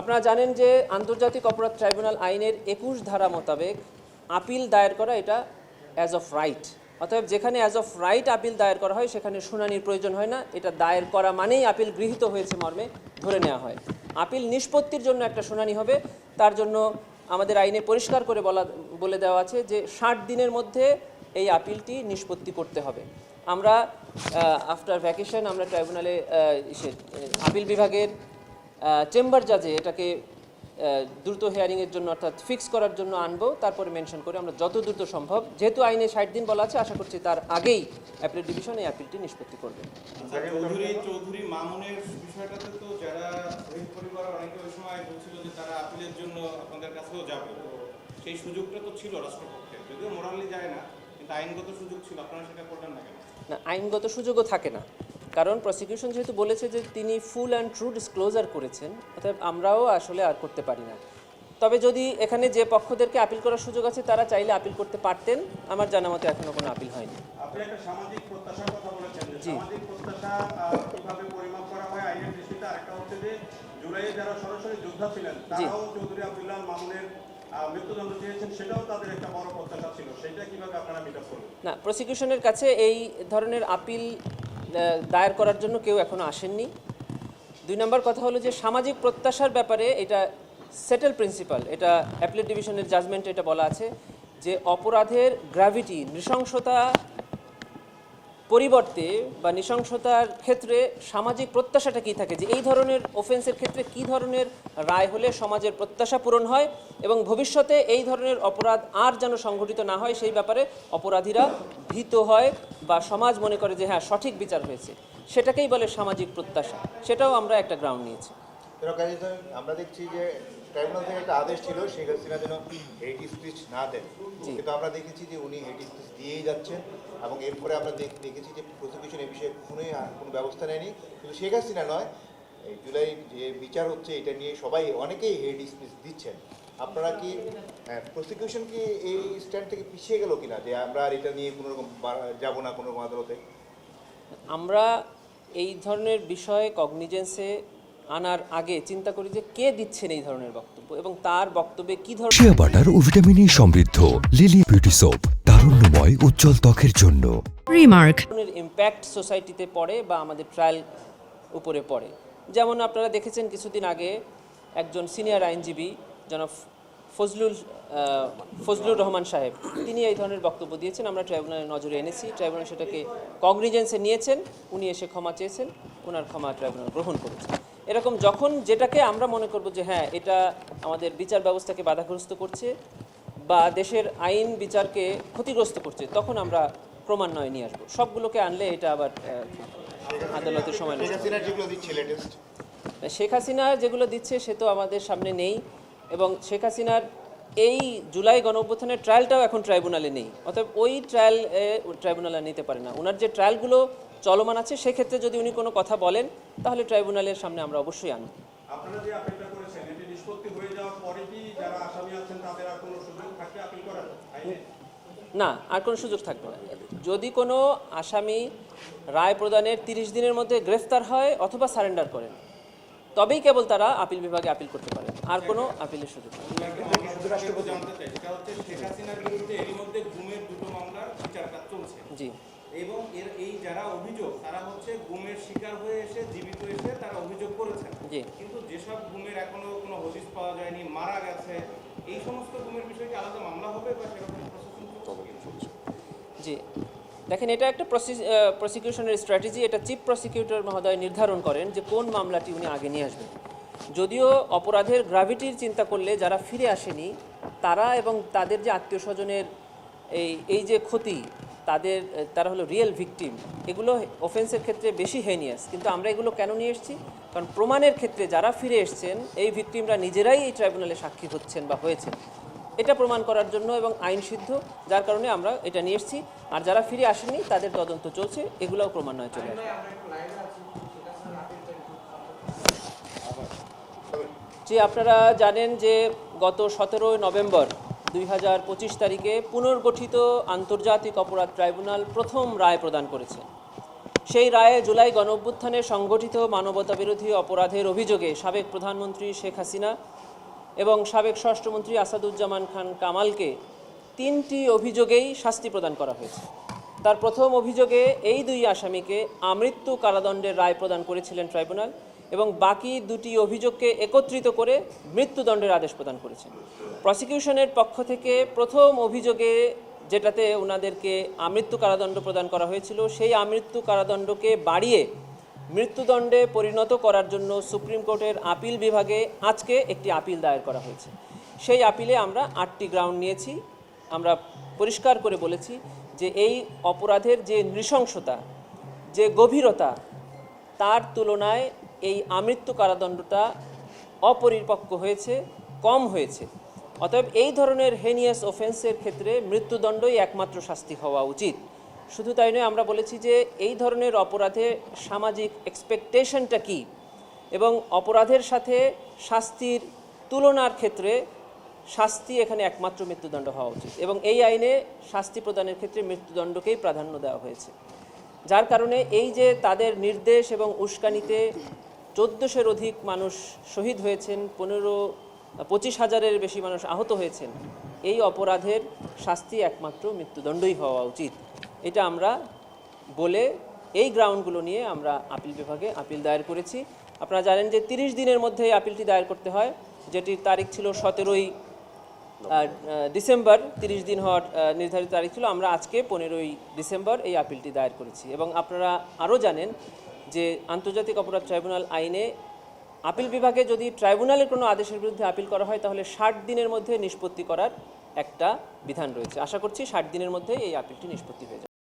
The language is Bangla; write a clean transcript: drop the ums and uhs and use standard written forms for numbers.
আপনারা জানেন যে আন্তর্জাতিক অপরাধ ট্রাইব্যুনাল আইনের ২১ ধারা মোতাবেক আপিল দায়ের করা এটা অ্যাজ অফ রাইট, অতএব যেখানে অ্যাজ অফ রাইট আপিল দায়ের করা হয় সেখানে শুনানির প্রয়োজন হয় না। এটা দায়ের করা মানেই আপিল গৃহীত হয়েছে মর্মে ধরে নেওয়া হয়। আপিল নিষ্পত্তির জন্য একটা শুনানি হবে, তার জন্য আমাদের আইনে পরিষ্কার করে বলে দেওয়া আছে যে ৬০ দিনের মধ্যে এই আপিলটি নিষ্পত্তি করতে হবে। আমরা আফটার ভ্যাকেশন আমরা ট্রাইব্যুনালে আপিল বিভাগের চেম্বার জাজে এটাকে দ্রুত হিয়ারিংয়ের জন্য অর্থাৎ ফিক্স করার জন্য আনবো, তারপরে মেনশন করে আমরা যত দ্রুত সম্ভব, যেহেতু আইনে ৬০ দিন বলা আছে, আশা করছি তার আগেই অ্যাপিল ডিভিশন এই আপিলটি নিষ্পত্তি করবে। চৌধুরী মামুনের বিষয়টাতে তো যারা শহীদ পরিবার অনেকে ওই সময় বলছিল যে তারা আপিলের জন্য আপনাদের কাছেও যাবে, তো সেই সুযোগটা তো ছিল রাষ্ট্রপক্ষের, যদিও মোরালি যায় না, কিন্তু আইনগত সুযোগ ছিল, আপনারা সেটা করলেন না কেন? না, আইনগত সুযোগও থাকে না, কারণ প্রসিকিউশন যেহেতু বলেছে যে তিনি ফুল অ্যান্ড ট্রু ডিসক্লোজার করেছেন, অর্থাৎ আমরাও আসলে আর করতে পারি না। তবে যদি এখানে যে পক্ষদেরকে আপিল করার সুযোগ আছে তারা চাইলে আপিল করতে পারতেন, আমার জানা মতো এখনো কোনো আপিল হয়নি। আপনি একটা সামাজিক প্রত্যাশার কথা বলেছেন, যে সামাজিক প্রত্যাশা কিভাবে পরিমাপ করা হয় আইনের দৃষ্টিতে, আরেকটা হচ্ছে যে জুলাইয়ে যারা সরাসরি যোদ্ধা ছিলেন তারাও চৌধুরী আব্দুল্লাহ মামুনের মৃত্যুদণ্ড দিয়েছেন, সেটাও তাদের একটা বড় প্রত্যাশা ছিল, সেটা কিভাবে আপনারা মিট আপ করবেন? না, প্রসিকিউশনের কাছে এই ধরনের আপিল দায়ের করার জন্য কেউ এখনো আসেননি। ২ নম্বর কথা হলো যে সামাজিক প্রত্যাশার ব্যাপারে এটা সেটেল প্রিন্সিপাল, এটা অ্যাপিলেট ডিভিশনের জাজমেন্টে এটা বলা আছে যে অপরাধের গ্র্যাভিটি, নৃশংসতা পরিবর্তে বা নৃশংসতার ক্ষেত্রে সামাজিক প্রত্যাশাটা কী থাকে, যে এই ধরনের অফেন্সের ক্ষেত্রে কী ধরনের রায় হলে সমাজের প্রত্যাশা পূরণ হয় এবং ভবিষ্যতে এই ধরনের অপরাধ আর যেন সংঘটিত না হয় সেই ব্যাপারে অপরাধীরা ভীত হয় বা সমাজ মনে করে যে হ্যাঁ সঠিক বিচার হয়েছে, সেটাকেই বলে সামাজিক প্রত্যাশা। সেটাও আমরা একটা গ্রাউন্ড নিয়েছি। আমরা দেখছি যে ট্রাইব্যুনাল থেকে একটা আদেশ ছিল শেখ হাসিনা যেন হেড স্পিচ না দেন, কিন্তু আমরা দেখেছি যে উনি হেড স্পিচ দিয়েই যাচ্ছেন এবং এরপরে আমরা দেখেছি যে প্রসিকিউশন এই বিষয়ে কোনো ব্যবস্থা নেয়নি। শুধু শেখ হাসিনা নয়, এই জুলাই যে বিচার হচ্ছে এটা নিয়ে সবাই অনেকেই হেড স্পিচ দিচ্ছেন। আপনারা কি প্রসিকিউশন কি এই স্ট্যান্ড থেকে পিছিয়ে গেল কিনা, যে আমরা আর এটা নিয়ে কোনো রকম যাবো না কোনো আদালতে? আমরা এই ধরনের বিষয়ে কগনিজেন্সে আনার আগে চিন্তা করি যে কে দিচ্ছেন এই ধরনের বক্তব্য এবং তার বক্তব্যে কি ধরনের শিয়া বাটার ও ভিটামিন ই সমৃদ্ধ লিলি বিউটি সোপ, তারুণ্যময় উজ্জ্বল ত্বকের জন্য। রিমার্ক ইম্প্যাক্ট সোসাইটিতে পড়ে বা আমাদের ট্রায়াল উপরে পড়ে। যেমন আপনারা দেখেছেন কিছুদিন আগে একজন সিনিয়র আইনজীবী জনাব ফজলুর রহমান সাহেব, তিনি এই ধরনের বক্তব্য দিয়েছেন, আমরা ট্রাইব্যুনালের নজরে এনেছি, ট্রাইব্যুনাল সেটাকে কগনিজেন্সে নিয়েছেন, উনি এসে ক্ষমা চেয়েছেন, ওনার ক্ষমা ট্রাইব্যুনাল গ্রহণ করেছে। এরকম যখন যেটাকে আমরা মনে করব যে হ্যাঁ এটা আমাদের বিচার ব্যবস্থাকে বাধাগ্রস্ত করছে বা দেশের আইন বিচারকে ক্ষতিগ্রস্ত করছে, তখন আমরা ক্রমান্বয়ে নিয়ে আসবো। সবগুলোকে আনলে এটা আবার আদালতের সময় নষ্ট। শেখ হাসিনা যেগুলো দিচ্ছে সে তো আমাদের সামনে নেই, এবং শেখ হাসিনার এই জুলাই গণঅভ্যুত্থানের ট্রায়ালটাও এখন ট্রাইব্যুনালে নেই, অতএব ওই ট্রাইব্যুনালে নিতে পারে না। ওনার যে ট্রায়ালগুলো চলমান আছে সেক্ষেত্রে যদি উনি কোনো কথা বলেন তাহলে ট্রাইব্যুনালের সামনে আমরা অবশ্যই আনব। আপনারা যে আপিলটা করেছেন এটি নিষ্পত্তি হয়ে যাওয়ার পরে কি যারা আসামি আছেন তাদের আর কোনো সুযোগ থাকবে আপিল করার? না, আর কোনো সুযোগ থাকবে না। যদি কোনো আসামি রায় প্রদানের 30 দিনের মধ্যে গ্রেফতার হয় অথবা সারেন্ডার করেন, তবেই কেবল তারা আপিল বিভাগে আপিল করতে পারে, আর কোনো আপিলের সুযোগ নেই। জি, এবং এই যারা অভিযোগ তারা হচ্ছে গুমের শিকার হয়ে এসে জীবিত এসে তারা অভিযোগ করেছেন, কিন্তু যেসব গুমের এখনো কোনো হদিস পাওয়া যায়নি, মারা গেছে, এই সমস্ত গুমের বিষয়ে কি আলাদা মামলা হবে বা সেরকম প্রসেসিং? জি, দেখেন এটা একটা প্রসিকিউশনের স্ট্র্যাটেজি, এটা চিফ প্রসিকিউটর মহোদয় নির্ধারণ করেন যে কোন মামলাটি উনি আগে নিয়ে আসবেন। যদিও অপরাধের গ্র্যাভিটির চিন্তা করলে যারা ফিরে আসেনি তারা এবং তাদের যে আত্মীয় স্বজনের এই যে ক্ষতি, তারা হলো রিয়েল ভিকটিম, এগুলো অফেন্সের ক্ষেত্রে বেশি হেনিয়াস। কিন্তু আমরা এগুলো কেন নিয়ে এসেছি? কারণ প্রমাণের ক্ষেত্রে যারা ফিরে এসছেন এই ভিকটিমরা নিজেরাই এই ট্রাইব্যুনালে সাক্ষী হচ্ছেন বা হয়েছেন, এটা প্রমাণ করার জন্য এবং আইন সিদ্ধ, যার কারণে আমরা এটা নিয়ে এসেছি। আর যারা ফিরে আসেনি তাদের তদন্ত চলছে, এগুলোও ক্রমান্বয়ে চলে আসবে। যে আপনারা জানেন যে গত 17 নভেম্বর 2025 তারিখে পুনর্গঠিত আন্তর্জাতিক অপরাধ ট্রাইব্যুনাল প্রথম রায় প্রদান করেছে। সেই রায়ে জুলাই গণঅভ্যুত্থানে সংগঠিত মানবতাবিরোধী অপরাধের অভিযোগে সাবেক প্রধানমন্ত্রী শেখ হাসিনা এবং সাবেক স্বরাষ্ট্রমন্ত্রী আসাদুজ্জামান খান কামালকে 3টি অভিযোগেই শাস্তি প্রদান করা হয়েছে। তার প্রথম অভিযোগে এই 2 আসামিকে আমৃত্যু কারাদণ্ডের রায় প্রদান করেছিলেন ট্রাইব্যুনাল এবং বাকি 2টি অভিযোগকে একত্রিত করে মৃত্যুদণ্ডের আদেশ প্রদান করেছেন। প্রসিকিউশনের পক্ষ থেকে প্রথম অভিযোগে যেটাতে ওনাদেরকে আমৃত্যু কারাদণ্ড প্রদান করা হয়েছিল, সেই আমৃত্যু কারাদণ্ডকে বাড়িয়ে মৃত্যুদণ্ডে পরিণত করার জন্য সুপ্রিম কোর্টের আপিল বিভাগে আজকে একটি আপিল দায়ের করা হয়েছে। সেই আপিলে আমরা 8টি গ্রাউন্ড নিয়েছি। আমরা পরিষ্কার করে বলেছি যে এই অপরাধের যে নৃশংসতা, যে গভীরতা, তার তুলনায় এই আমৃত্যু কারাদণ্ডটা অপরিপক্ক হয়েছে, কম হয়েছে। অতএব এই ধরনের হেনিয়াস অফেন্সের ক্ষেত্রে মৃত্যুদণ্ডই একমাত্র শাস্তি হওয়া উচিত। শুধু তাই নয়, আমরা বলেছি যে এই ধরনের অপরাধে সামাজিক এক্সপেকটেশনটা কী এবং অপরাধের সাথে শাস্তির তুলনার ক্ষেত্রে শাস্তি এখানে একমাত্র মৃত্যুদণ্ড হওয়া উচিত এবং এই আইনে শাস্তি প্রদানের ক্ষেত্রে মৃত্যুদণ্ডকেই প্রাধান্য দেওয়া হয়েছে। যার কারণে এই যে তাদের নির্দেশ এবং উস্কানিতে 1400-এর অধিক মানুষ শহীদ হয়েছেন, 25,000-এর বেশি মানুষ আহত হয়েছেন, এই অপরাধের শাস্তি একমাত্র মৃত্যুদণ্ডই হওয়া উচিত। এটা আমরা বলে এই গ্রাউন্ডগুলো নিয়ে আমরা আপিল বিভাগে আপিল দায়ের করেছি। আপনারা জানেন যে 30 দিনের মধ্যে এই আপিলটি দায়ের করতে হয়, যেটির তারিখ ছিল 17ই ডিসেম্বর। 30 দিন হওয়ার নির্ধারিত তারিখ ছিল। আমরা আজকে 15ই ডিসেম্বর এই আপিলটি দায়ের করেছি এবং আপনারা আরও জানেন যে আন্তর্জাতিক অপরাধ ট্রাইব্যুনাল আইনে আপিল বিভাগে যদি ট্রাইব্যুনালের কোনো আদেশের বিরুদ্ধে আপিল করা হয় তাহলে 60 দিনের মধ্যে নিষ্পত্তি করার একটা বিধান রয়েছে। আশা করছি 60 দিনের মধ্যে এই আপিলটি নিষ্পত্তি হয়ে যাবে।